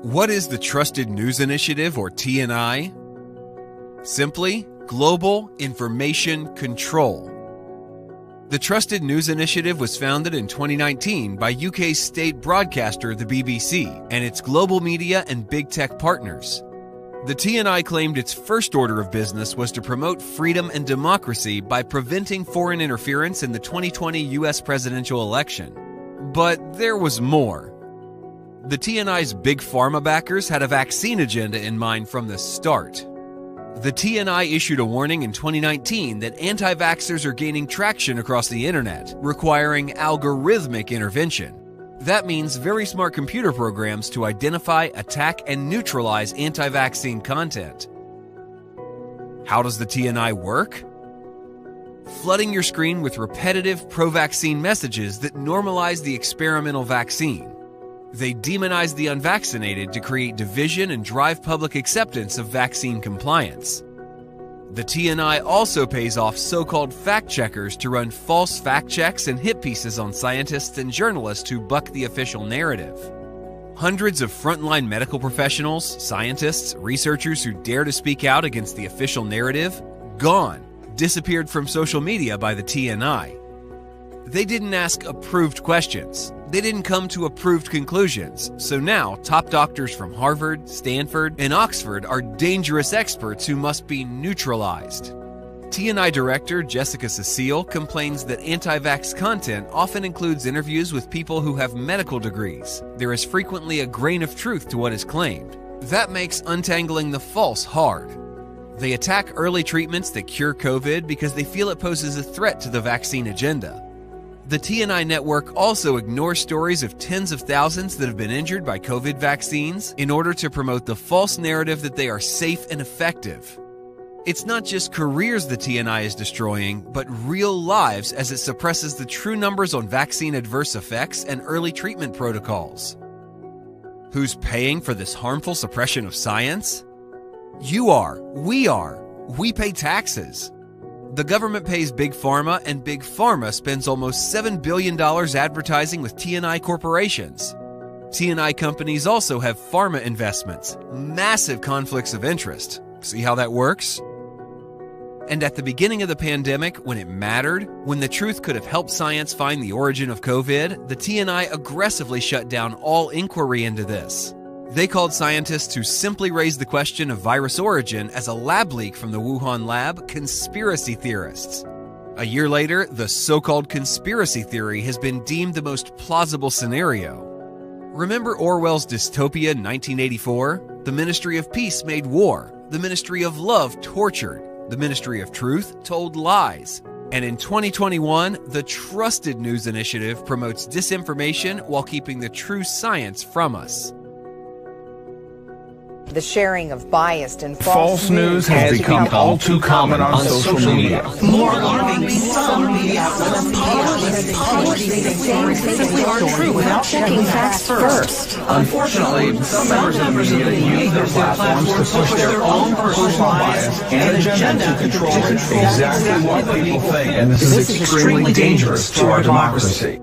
What is the Trusted News Initiative, or TNI? Simply, Global Information Control. The Trusted News Initiative was founded in 2019 by UK's state broadcaster, the BBC, and its global media and big tech partners. The TNI claimed its first order of business was to promote freedom and democracy by preventing foreign interference in the 2020 US presidential election. But there was more. The TNI's big pharma backers had a vaccine agenda in mind from the start. The TNI issued a warning in 2019 that anti-vaxxers are gaining traction across the internet, requiring algorithmic intervention. That means very smart computer programs to identify, attack, and neutralize anti-vaccine content. How does the TNI work? Flooding your screen with repetitive pro-vaccine messages that normalize the experimental vaccine. They demonize the unvaccinated to create division and drive public acceptance of vaccine compliance. The TNI also pays off so-called fact-checkers to run false fact checks and hit pieces on scientists and journalists who buck the official narrative. Hundreds of frontline medical professionals, scientists, researchers who dare to speak out against the official narrative, gone, disappeared from social media by the TNI. They didn't ask approved questions. They didn't come to approved conclusions. So now, top doctors from Harvard, Stanford, and Oxford are dangerous experts who must be neutralized. TNI director Jessica Cecile complains that anti-vax content often includes interviews with people who have medical degrees. There is frequently a grain of truth to what is claimed. That makes untangling the false hard. They attack early treatments that cure COVID because they feel it poses a threat to the vaccine agenda. The TNI network also ignores stories of tens of thousands that have been injured by COVID vaccines in order to promote the false narrative that they are safe and effective. It's not just careers the TNI is destroying, but real lives as it suppresses the true numbers on vaccine adverse effects and early treatment protocols. Who's paying for this harmful suppression of science? You are. We pay taxes. The government pays Big Pharma, and Big Pharma spends almost $7 billion advertising with TNI corporations. TNI companies also have pharma investments, massive conflicts of interest. See how that works? And at the beginning of the pandemic, when it mattered, when the truth could have helped science find the origin of COVID, the TNI aggressively shut down all inquiry into this. They called scientists who simply raised the question of virus origin as a lab leak from the Wuhan lab conspiracy theorists. A year later, the so-called conspiracy theory has been deemed the most plausible scenario. Remember Orwell's dystopia 1984? The Ministry of Peace made war. The Ministry of Love tortured. The Ministry of Truth told lies. And in 2021, the Trusted News Initiative promotes disinformation while keeping the true science from us. The sharing of biased and false news has become all too common on social media. More alarming, some media outlets publish simply aren't true without checking facts first. Unfortunately, some members of the media use their platforms to push their own personal bias and agenda to control exactly what people think, and this is extremely dangerous to our democracy.